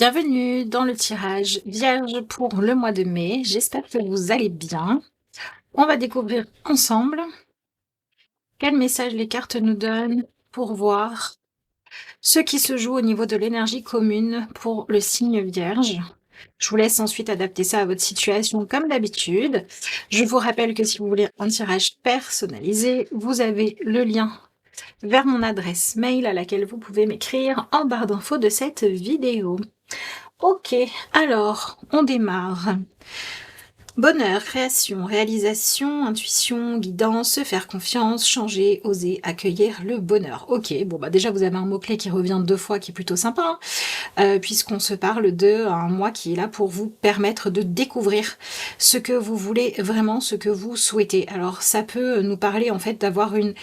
Bienvenue dans le tirage Vierge pour le mois de mai. J'espère que vous allez bien. On va découvrir ensemble quel message les cartes nous donnent pour voir ce qui se joue au niveau de l'énergie commune pour le signe Vierge. Je vous laisse ensuite adapter ça à votre situation comme d'habitude. Je vous rappelle que si vous voulez un tirage personnalisé, vous avez le lien vers mon adresse mail à laquelle vous pouvez m'écrire en barre d'infos de cette vidéo. Ok, alors on démarre. Bonheur, création, réalisation, intuition, guidance, se faire confiance, changer, oser, accueillir le bonheur. Ok, bon bah déjà vous avez un mot-clé qui revient 2 fois qui est plutôt sympa, puisqu'on se parle de un mois qui est là pour vous permettre de découvrir ce que vous voulez vraiment, ce que vous souhaitez. Alors ça peut nous parler en fait d'avoir une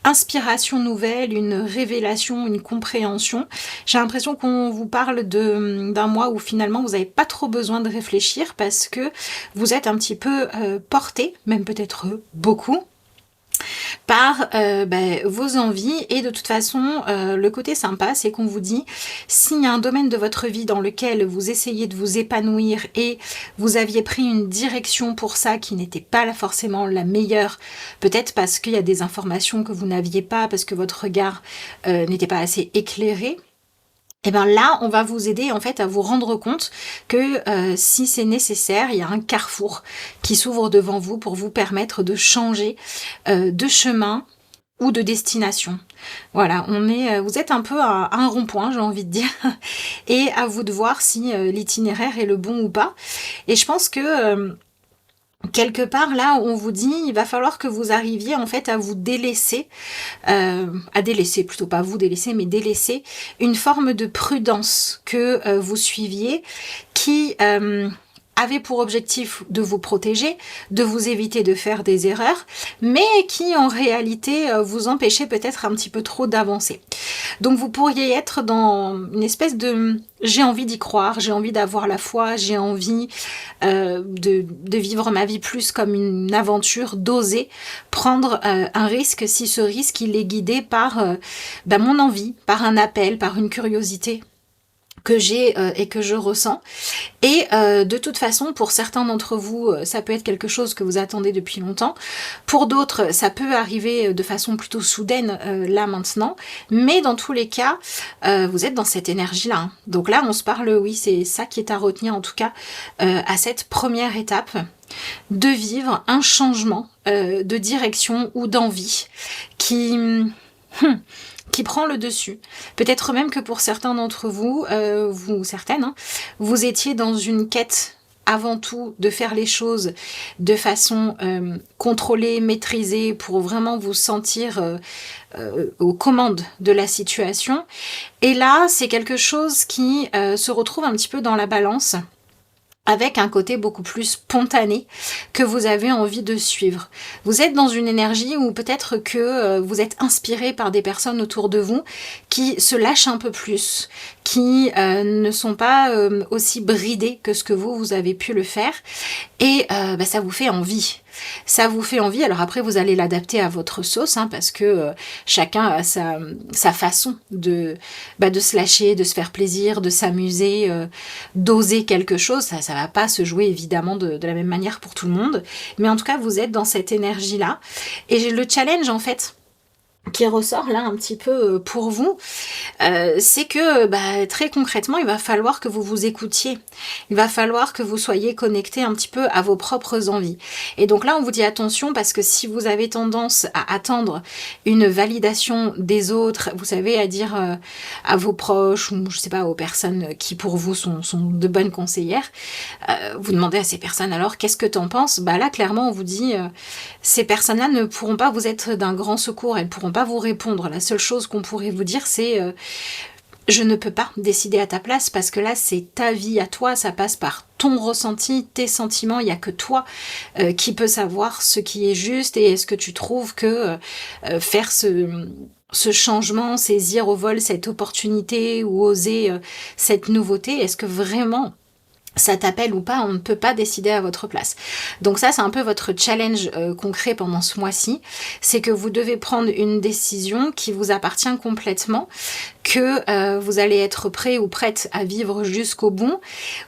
inspiration nouvelle, une révélation, une compréhension. J'ai l'impression qu'on vous parle d'un mois où finalement vous n'avez pas trop besoin de réfléchir parce que vous êtes un petit peu porté, même peut-être beaucoup, par vos envies. Et de toute façon, le côté sympa, c'est qu'on vous dit, s'il y a un domaine de votre vie dans lequel vous essayez de vous épanouir et vous aviez pris une direction pour ça qui n'était pas forcément la meilleure, peut-être parce qu'il y a des informations que vous n'aviez pas, parce que votre regard n'était pas assez éclairé, et bien là, on va vous aider en fait à vous rendre compte que si c'est nécessaire, il y a un carrefour qui s'ouvre devant vous pour vous permettre de changer de chemin ou de destination. Voilà, vous êtes un peu à un rond-point, j'ai envie de dire, et à vous de voir si l'itinéraire est le bon ou pas. Et je pense que quelque part là, on vous dit, il va falloir que vous arriviez en fait à vous délaisser, à délaisser, plutôt pas vous délaisser, mais délaisser une forme de prudence que vous suiviez, qui avait pour objectif de vous protéger, de vous éviter de faire des erreurs, mais qui en réalité vous empêchait peut-être un petit peu trop d'avancer. Donc vous pourriez être dans une espèce de j'ai envie d'y croire, j'ai envie d'avoir la foi, j'ai envie de vivre ma vie plus comme une aventure, d'oser prendre un risque si ce risque il est guidé par mon envie, par un appel, par une curiosité que j'ai et que je ressens. Et de toute façon, pour certains d'entre vous, ça peut être quelque chose que vous attendez depuis longtemps. Pour d'autres, ça peut arriver de façon plutôt soudaine, là maintenant. Mais dans tous les cas, vous êtes dans cette énergie-là. Hein. Donc là, on se parle, oui, c'est ça qui est à retenir en tout cas à cette première étape, de vivre un changement de direction ou d'envie qui prend le dessus. Peut-être même que pour certains d'entre vous, vous certaines, hein, vous étiez dans une quête avant tout de faire les choses de façon contrôlée, maîtrisée, pour vraiment vous sentir aux commandes de la situation. Et là, c'est quelque chose qui se retrouve un petit peu dans la balance, avec un côté beaucoup plus spontané que vous avez envie de suivre. Vous êtes dans une énergie où peut-être que vous êtes inspiré par des personnes autour de vous qui se lâchent un peu plus, qui ne sont pas aussi bridées que ce que vous avez pu le faire, et ça vous fait envie. Ça vous fait envie, alors après vous allez l'adapter à votre sauce, hein, parce que chacun a sa façon de se lâcher, de se faire plaisir, de s'amuser, d'oser quelque chose. Ça va pas se jouer évidemment de la même manière pour tout le monde, mais en tout cas vous êtes dans cette énergie-là. Et le challenge en fait qui ressort là un petit peu pour vous, c'est que très concrètement, il va falloir que vous vous écoutiez. Il va falloir que vous soyez connecté un petit peu à vos propres envies. Et donc là, on vous dit attention parce que si vous avez tendance à attendre une validation des autres, vous savez, à dire à vos proches ou je sais pas, aux personnes qui pour vous sont de bonnes conseillères, vous demandez à ces personnes alors qu'est-ce que t'en penses ? Là, clairement, on vous dit ces personnes-là ne pourront pas vous être d'un grand secours, elles pourront pas vous répondre. La seule chose qu'on pourrait vous dire, c'est je ne peux pas décider à ta place parce que là c'est ta vie à toi, ça passe par ton ressenti, tes sentiments, il n'y a que toi qui peut savoir ce qui est juste. Et est-ce que tu trouves que faire ce changement, saisir au vol cette opportunité ou oser cette nouveauté, est-ce que vraiment ça t'appelle ou pas, on ne peut pas décider à votre place. Donc ça, c'est un peu votre challenge concret pendant ce mois-ci. C'est que vous devez prendre une décision qui vous appartient complètement, que vous allez être prêt ou prête à vivre jusqu'au bout,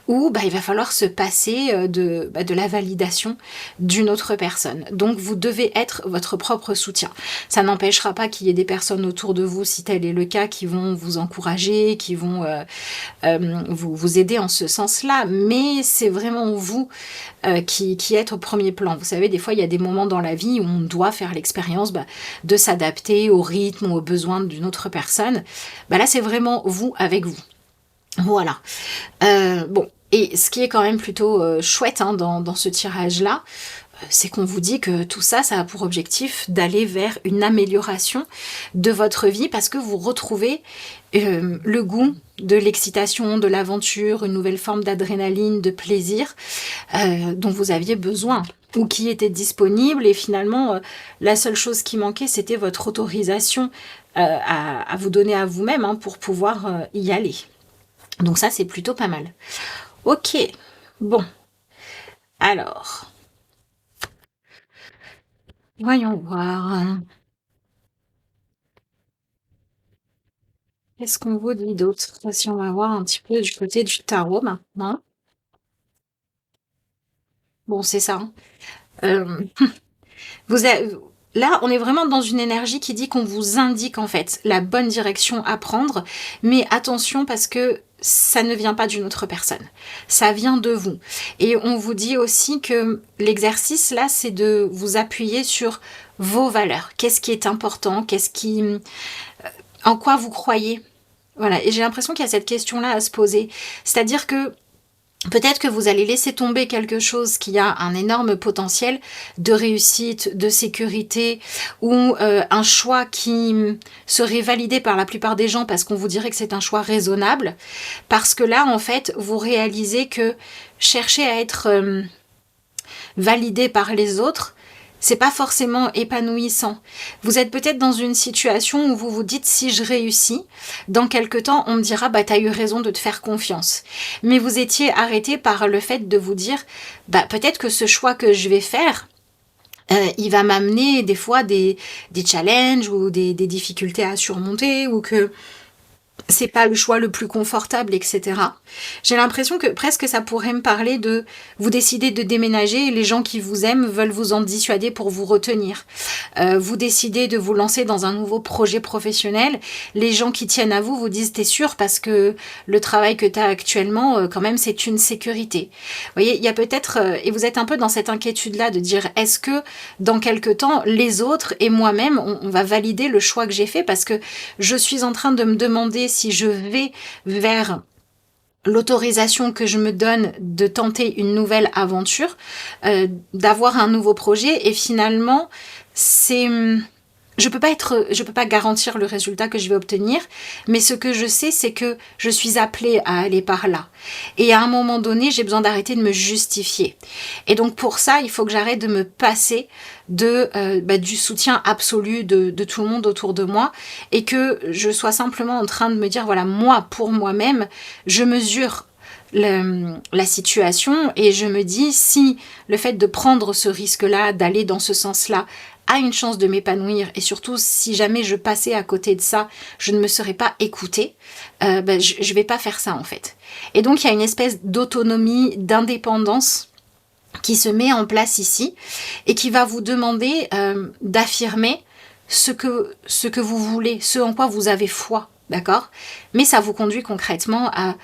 ou il va falloir se passer de la validation d'une autre personne. Donc vous devez être votre propre soutien. Ça n'empêchera pas qu'il y ait des personnes autour de vous, si tel est le cas, qui vont vous encourager, qui vont vous aider en ce sens-là, mais c'est vraiment vous qui êtes au premier plan. Vous savez, des fois, il y a des moments dans la vie où on doit faire l'expérience de s'adapter au rythme ou aux besoins d'une autre personne. Là, c'est vraiment vous avec vous. Voilà. Bon, et ce qui est quand même plutôt chouette dans ce tirage-là, c'est qu'on vous dit que tout ça, ça a pour objectif d'aller vers une amélioration de votre vie parce que vous retrouvez le goût de l'excitation, de l'aventure, une nouvelle forme d'adrénaline, de plaisir dont vous aviez besoin ou qui était disponible. Et finalement, la seule chose qui manquait, c'était votre autorisation à vous donner à vous-même pour pouvoir y aller. Donc ça, c'est plutôt pas mal. Ok, bon. Alors, voyons voir. Qu'est-ce qu'on vous dit d'autre? Si on va voir un petit peu du côté du tarot maintenant. Bon, c'est ça. Vous avez, là, on est vraiment dans une énergie qui dit qu'on vous indique en fait la bonne direction à prendre, mais attention parce que ça ne vient pas d'une autre personne, ça vient de vous. Et on vous dit aussi que l'exercice là, c'est de vous appuyer sur vos valeurs. Qu'est-ce qui est important? En quoi vous croyez? Voilà, et j'ai l'impression qu'il y a cette question-là à se poser. C'est-à-dire que peut-être que vous allez laisser tomber quelque chose qui a un énorme potentiel de réussite, de sécurité, ou un choix qui serait validé par la plupart des gens parce qu'on vous dirait que c'est un choix raisonnable. Parce que là, en fait, vous réalisez que chercher à être validé par les autres, c'est pas forcément épanouissant. Vous êtes peut-être dans une situation où vous vous dites si je réussis, dans quelque temps on me dira t'as eu raison de te faire confiance. Mais vous étiez arrêté par le fait de vous dire peut-être que ce choix que je vais faire, il va m'amener des fois des challenges ou des difficultés à surmonter ou que c'est pas le choix le plus confortable, etc. J'ai l'impression que presque ça pourrait me parler de vous décider de déménager et les gens qui vous aiment veulent vous en dissuader pour vous retenir. Vous décidez de vous lancer dans un nouveau projet professionnel, les gens qui tiennent à vous vous disent t'es sûr parce que le travail que tu as actuellement, quand même c'est une sécurité. Vous voyez, il y a peut-être, et vous êtes un peu dans cette inquiétude-là de dire est-ce que dans quelque temps les autres et moi-même on va valider le choix que j'ai fait parce que je suis en train de me demander si je vais vers l'autorisation que je me donne de tenter une nouvelle aventure, d'avoir un nouveau projet et finalement je peux pas garantir le résultat que je vais obtenir, mais ce que je sais, c'est que je suis appelée à aller par là. Et à un moment donné, j'ai besoin d'arrêter de me justifier. Et donc pour ça, il faut que j'arrête de me passer du soutien absolu de tout le monde autour de moi et que je sois simplement en train de me dire, voilà, moi, pour moi-même, je mesure la situation et je me dis si le fait de prendre ce risque-là, d'aller dans ce sens-là, a une chance de m'épanouir et surtout si jamais je passais à côté de ça, je ne me serais pas écoutée, je vais pas faire ça en fait. Et donc il y a une espèce d'autonomie, d'indépendance qui se met en place ici et qui va vous demander d'affirmer ce que vous voulez, ce en quoi vous avez foi, d'accord? Mais ça vous conduit concrètement à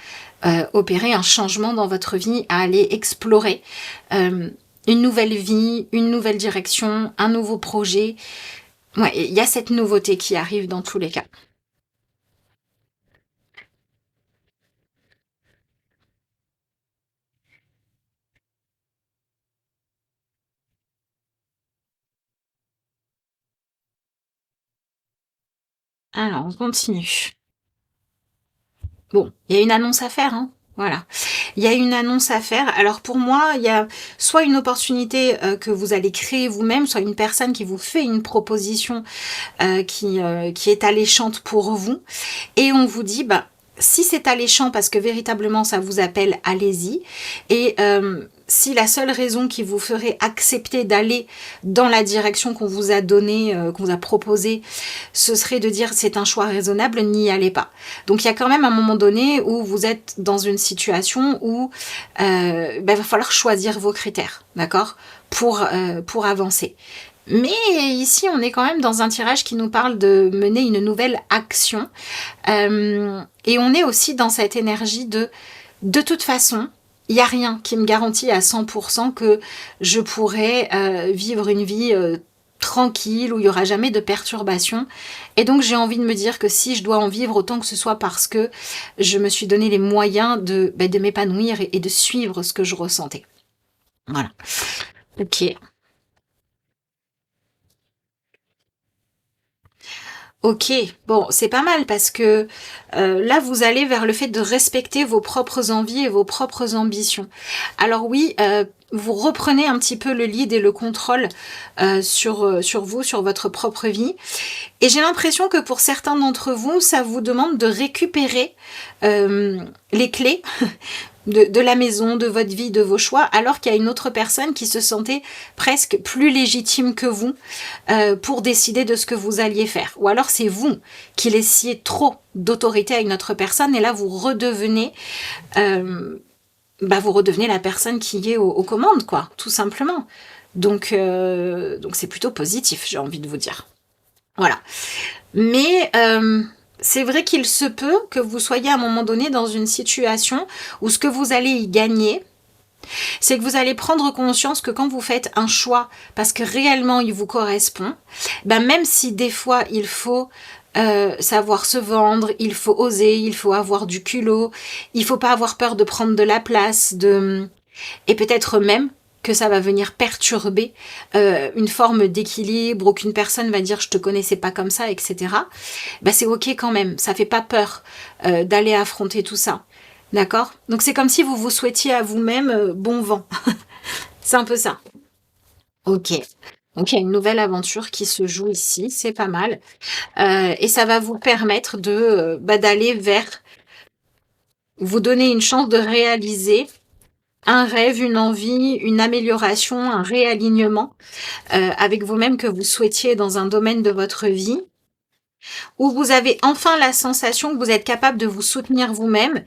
opérer un changement dans votre vie, à aller explorer une nouvelle vie, une nouvelle direction, un nouveau projet. Ouais, il y a cette nouveauté qui arrive dans tous les cas. Alors, on continue. Bon, il y a une annonce à faire, hein. Voilà. Il y a une annonce à faire. Alors pour moi, il y a soit une opportunité que vous allez créer vous-même, soit une personne qui vous fait une proposition qui est alléchante pour vous. Et on vous dit, si c'est alléchant parce que véritablement ça vous appelle, allez-y. Et si la seule raison qui vous ferait accepter d'aller dans la direction qu'on vous a donnée, qu'on vous a proposée, ce serait de dire c'est un choix raisonnable, n'y allez pas. Donc il y a quand même un moment donné où vous êtes dans une situation où il va falloir choisir vos critères, d'accord, pour avancer. Mais ici, on est quand même dans un tirage qui nous parle de mener une nouvelle action. Et on est aussi dans cette énergie de toute façon, il n'y a rien qui me garantit à 100% que je pourrai vivre une vie tranquille, où il n'y aura jamais de perturbations. Et donc j'ai envie de me dire que si je dois en vivre, autant que ce soit parce que je me suis donné les moyens de m'épanouir et de suivre ce que je ressentais. Voilà. Ok. Ok, bon, c'est pas mal parce que là, vous allez vers le fait de respecter vos propres envies et vos propres ambitions. Alors oui, vous reprenez un petit peu le lead et le contrôle sur vous, sur votre propre vie. Et j'ai l'impression que pour certains d'entre vous, ça vous demande de récupérer les clés de la maison, de votre vie, de vos choix, alors qu'il y a une autre personne qui se sentait presque plus légitime que vous pour décider de ce que vous alliez faire. Ou alors c'est vous qui laissiez trop d'autorité à une autre personne et là vous redevenez la personne qui est aux commandes, quoi, tout simplement. Donc c'est plutôt positif, j'ai envie de vous dire. Voilà. Mais c'est vrai qu'il se peut que vous soyez à un moment donné dans une situation où ce que vous allez y gagner, c'est que vous allez prendre conscience que quand vous faites un choix parce que réellement il vous correspond, même si des fois il faut savoir se vendre, il faut oser, il faut avoir du culot, il faut pas avoir peur de prendre de la place, et peut-être même que ça va venir perturber une forme d'équilibre ou qu'une personne va dire je te connaissais pas comme ça, etc. C'est ok quand même, ça fait pas peur d'aller affronter tout ça. D'accord? Donc c'est comme si vous vous souhaitiez à vous-même bon vent. C'est un peu ça. Ok. Donc il y a une nouvelle aventure qui se joue ici, c'est pas mal. Et ça va vous permettre d'aller vers, vous donner une chance de réaliser un rêve, une envie, une amélioration, un réalignement avec vous-même que vous souhaitiez dans un domaine de votre vie, où vous avez enfin la sensation que vous êtes capable de vous soutenir vous-même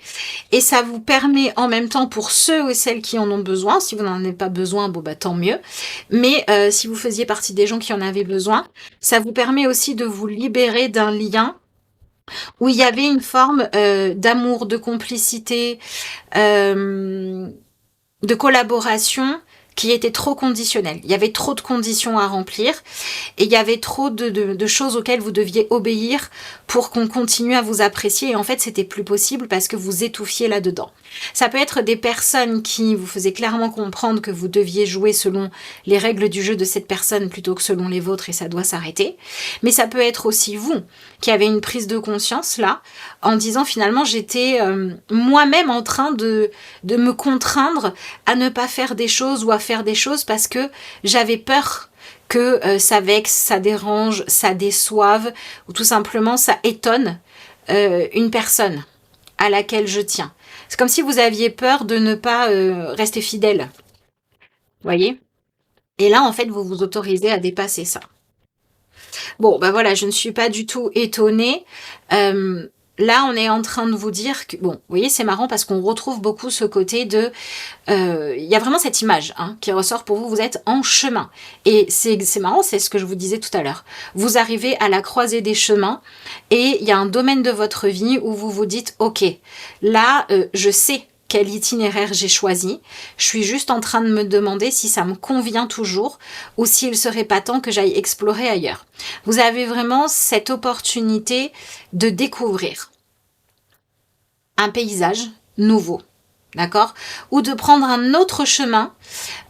et ça vous permet en même temps pour ceux et celles qui en ont besoin, si vous n'en avez pas besoin, tant mieux, mais si vous faisiez partie des gens qui en avaient besoin, ça vous permet aussi de vous libérer d'un lien où il y avait une forme d'amour, de complicité, de collaboration qui était trop conditionnelle. Il y avait trop de conditions à remplir et il y avait trop de choses auxquelles vous deviez obéir pour qu'on continue à vous apprécier et en fait c'était plus possible parce que vous étouffiez là-dedans. Ça peut être des personnes qui vous faisaient clairement comprendre que vous deviez jouer selon les règles du jeu de cette personne plutôt que selon les vôtres et ça doit s'arrêter. Mais ça peut être aussi vous qui avez une prise de conscience là en disant finalement j'étais moi-même en train de me contraindre à ne pas faire des choses ou à faire des choses parce que j'avais peur que ça vexe, ça dérange, ça déçoive ou tout simplement ça étonne une personne à laquelle je tiens. C'est comme si vous aviez peur de ne pas rester fidèle. Vous voyez? Et là, en fait, vous vous autorisez à dépasser ça. Bon, voilà, je ne suis pas du tout étonnée. Là, on est en train de vous dire que... Bon, vous voyez, c'est marrant parce qu'on retrouve beaucoup ce côté de... Il y a vraiment cette image qui ressort pour vous. Vous êtes en chemin. Et c'est marrant, c'est ce que je vous disais tout à l'heure. Vous arrivez à la croisée des chemins et il y a un domaine de votre vie où vous vous dites, ok, là, je sais quel itinéraire j'ai choisi. Je suis juste en train de me demander si ça me convient toujours ou s'il serait pas temps que j'aille explorer ailleurs. Vous avez vraiment cette opportunité de découvrir un paysage nouveau, d'accord? Ou de prendre un autre chemin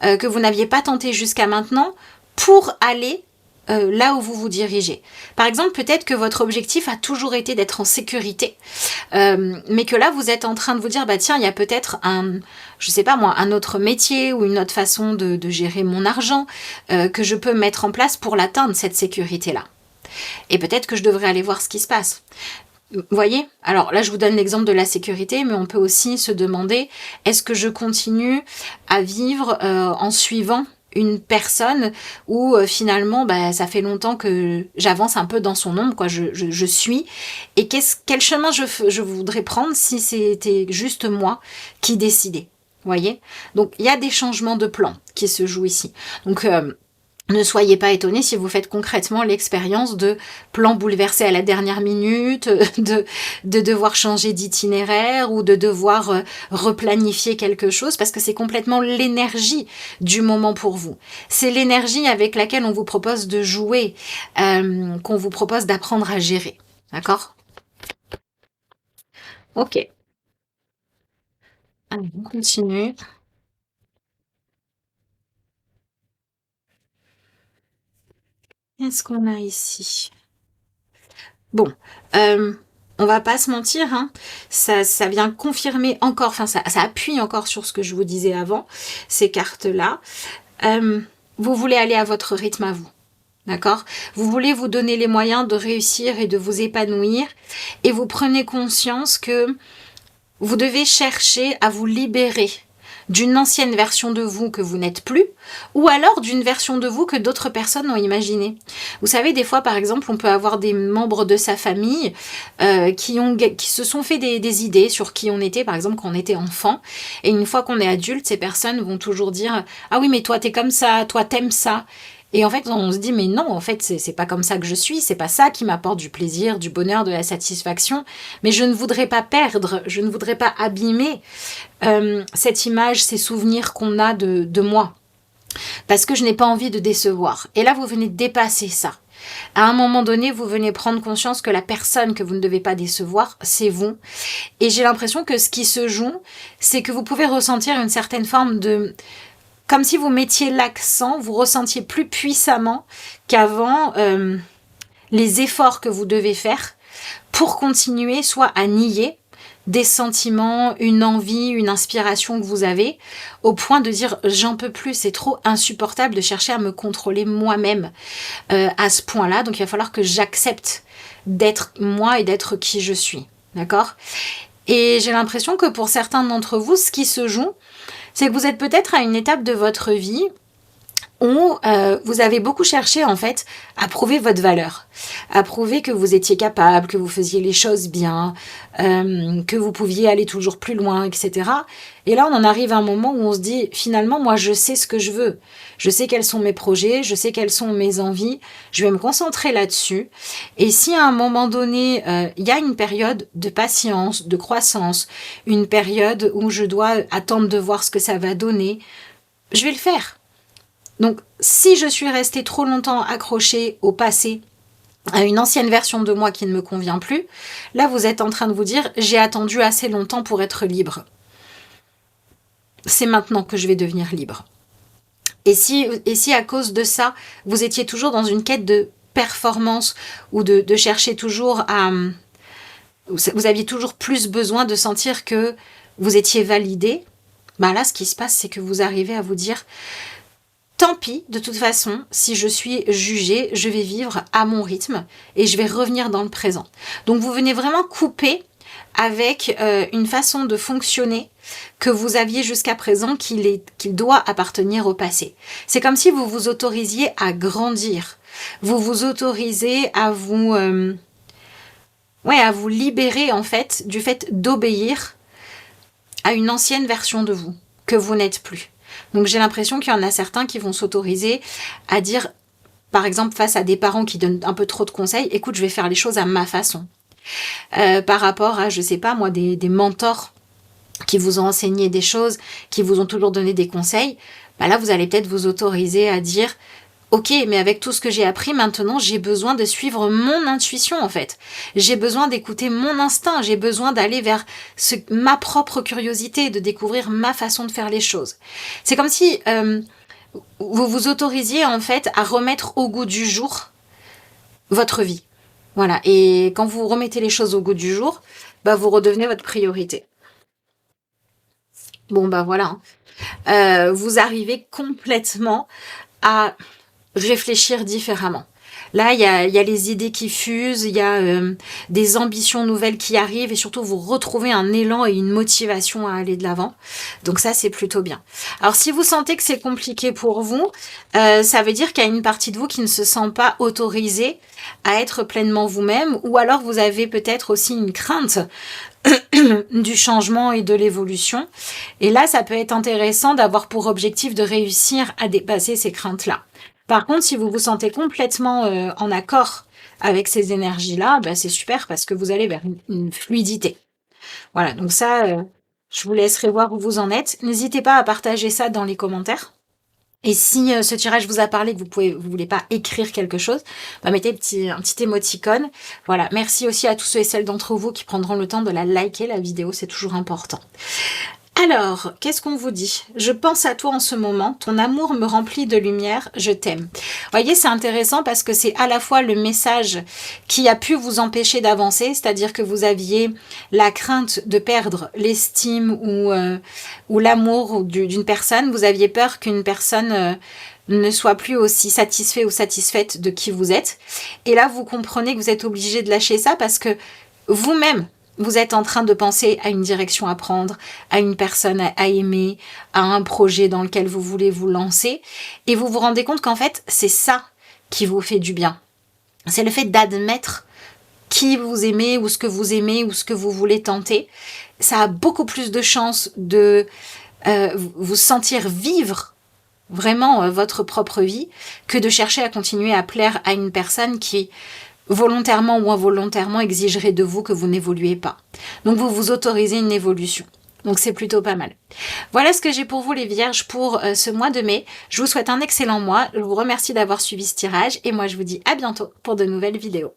que vous n'aviez pas tenté jusqu'à maintenant pour aller là où vous vous dirigez. Par exemple, peut-être que votre objectif a toujours été d'être en sécurité, mais que là, vous êtes en train de vous dire, tiens, il y a peut-être un autre métier ou une autre façon de gérer mon argent que je peux mettre en place pour l'atteindre, cette sécurité-là. Et peut-être que je devrais aller voir ce qui se passe. Vous voyez? Alors là, je vous donne l'exemple de la sécurité, mais on peut aussi se demander, est-ce que je continue à vivre en suivant une personne où finalement, bah, ça fait longtemps que j'avance un peu dans son ombre, quoi, je suis. Et quel chemin je voudrais prendre si c'était juste moi qui décidais? Vous voyez? Donc, il y a des changements de plan qui se jouent ici. Donc, ne soyez pas étonnés si vous faites concrètement l'expérience de plans bouleversés à la dernière minute, de devoir changer d'itinéraire ou de devoir replanifier quelque chose, parce que c'est complètement l'énergie du moment pour vous. C'est l'énergie avec laquelle on vous propose de jouer, qu'on vous propose d'apprendre à gérer. D'accord? Ok. Allez, on continue. Qu'est-ce qu'on a ici? Bon, on va pas se mentir, hein, ça vient confirmer encore, enfin ça appuie encore sur ce que je vous disais avant, ces cartes-là. Vous voulez aller à votre rythme à vous, d'accord? Vous voulez vous donner les moyens de réussir et de vous épanouir, et vous prenez conscience que vous devez chercher à vous libérer d'une ancienne version de vous que vous n'êtes plus, ou alors d'une version de vous que d'autres personnes ont imaginée. Vous savez, des fois, par exemple, on peut avoir des membres de sa famille qui se sont fait des idées sur qui on était, par exemple, quand on était enfant, et une fois qu'on est adulte, ces personnes vont toujours dire « Ah oui, mais toi, t'es comme ça, toi, t'aimes ça ». Et en fait, on se dit, mais non, en fait, c'est pas comme ça que je suis, c'est pas ça qui m'apporte du plaisir, du bonheur, de la satisfaction, mais je ne voudrais pas perdre, je ne voudrais pas abîmer cette image, ces souvenirs qu'on a de moi, parce que je n'ai pas envie de décevoir. Et là, vous venez de dépasser ça. À un moment donné, vous venez prendre conscience que la personne que vous ne devez pas décevoir, c'est vous. Et j'ai l'impression que ce qui se joue, c'est que vous pouvez ressentir une certaine forme de... Comme si vous mettiez l'accent, vous ressentiez plus puissamment qu'avant les efforts que vous devez faire pour continuer soit à nier des sentiments, une envie, une inspiration que vous avez, au point de dire j'en peux plus, c'est trop insupportable de chercher à me contrôler moi-même à ce point-là, donc il va falloir que j'accepte d'être moi et d'être qui je suis, d'accord? Et j'ai l'impression que pour certains d'entre vous, ce qui se joue, c'est que vous êtes peut-être à une étape de votre vie où vous avez beaucoup cherché en fait à prouver votre valeur, à prouver que vous étiez capable, que vous faisiez les choses bien, que vous pouviez aller toujours plus loin, etc. Et là, on en arrive à un moment où on se dit, finalement, moi, je sais ce que je veux. Je sais quels sont mes projets, je sais quelles sont mes envies, je vais me concentrer là-dessus. Et si à un moment donné, il y a une période de patience, de croissance, une période où je dois attendre de voir ce que ça va donner, je vais le faire. Donc, si je suis restée trop longtemps accrochée au passé, à une ancienne version de moi qui ne me convient plus, là, vous êtes en train de vous dire, j'ai attendu assez longtemps pour être libre. C'est maintenant que je vais devenir libre. Et si à cause de ça, vous étiez toujours dans une quête de performance ou de chercher toujours à... Vous aviez toujours plus besoin de sentir que vous étiez validé, ben là, ce qui se passe, c'est que vous arrivez à vous dire... Tant pis, de toute façon, si je suis jugée, je vais vivre à mon rythme et je vais revenir dans le présent. Donc vous venez vraiment couper avec une façon de fonctionner que vous aviez jusqu'à présent qu'il doit appartenir au passé. C'est comme si vous vous autorisiez à grandir. Vous vous autorisez à vous libérer en fait du fait d'obéir à une ancienne version de vous que vous n'êtes plus. Donc j'ai l'impression qu'il y en a certains qui vont s'autoriser à dire, par exemple face à des parents qui donnent un peu trop de conseils, écoute, je vais faire les choses à ma façon. Par rapport à, je sais pas moi, des mentors qui vous ont enseigné des choses, qui vous ont toujours donné des conseils, bah là vous allez peut-être vous autoriser à dire, ok, mais avec tout ce que j'ai appris maintenant, j'ai besoin de suivre mon intuition en fait. J'ai besoin d'écouter mon instinct, j'ai besoin d'aller vers ma propre curiosité, de découvrir ma façon de faire les choses. C'est comme si vous vous autorisiez en fait à remettre au goût du jour votre vie. Voilà, et quand vous remettez les choses au goût du jour, bah vous redevenez votre priorité. Bon bah voilà, vous arrivez complètement à réfléchir différemment. Là, il y a les idées qui fusent, il y a des ambitions nouvelles qui arrivent et surtout vous retrouvez un élan et une motivation à aller de l'avant. Donc ça, c'est plutôt bien. Alors si vous sentez que c'est compliqué pour vous, ça veut dire qu'il y a une partie de vous qui ne se sent pas autorisée à être pleinement vous-même, ou alors vous avez peut-être aussi une crainte du changement et de l'évolution. Et là, ça peut être intéressant d'avoir pour objectif de réussir à dépasser ces craintes-là. Par contre, si vous vous sentez complètement en accord avec ces énergies-là, bah, c'est super parce que vous allez vers une fluidité. Voilà, donc ça, je vous laisserai voir où vous en êtes. N'hésitez pas à partager ça dans les commentaires. Et si ce tirage vous a parlé, que vous voulez pas écrire quelque chose, bah mettez un petit émoticône. Voilà, merci aussi à tous ceux et celles d'entre vous qui prendront le temps de la liker, la vidéo, c'est toujours important. Alors, qu'est-ce qu'on vous dit? Je pense à toi en ce moment, ton amour me remplit de lumière, je t'aime. Vous voyez, c'est intéressant parce que c'est à la fois le message qui a pu vous empêcher d'avancer, c'est-à-dire que vous aviez la crainte de perdre l'estime ou l'amour d'une personne, vous aviez peur qu'une personne ne soit plus aussi satisfait ou satisfaite de qui vous êtes. Et là, vous comprenez que vous êtes obligé de lâcher ça parce que vous-même, vous êtes en train de penser à une direction à prendre, à une personne à aimer, à un projet dans lequel vous voulez vous lancer. Et vous vous rendez compte qu'en fait, c'est ça qui vous fait du bien. C'est le fait d'admettre qui vous aimez ou ce que vous voulez tenter. Ça a beaucoup plus de chances de vous sentir vivre vraiment votre propre vie que de chercher à continuer à plaire à une personne qui volontairement ou involontairement exigerait de vous que vous n'évoluez pas. Donc vous vous autorisez une évolution. Donc c'est plutôt pas mal. Voilà ce que j'ai pour vous les vierges pour ce mois de mai. Je vous souhaite un excellent mois. Je vous remercie d'avoir suivi ce tirage et moi je vous dis à bientôt pour de nouvelles vidéos.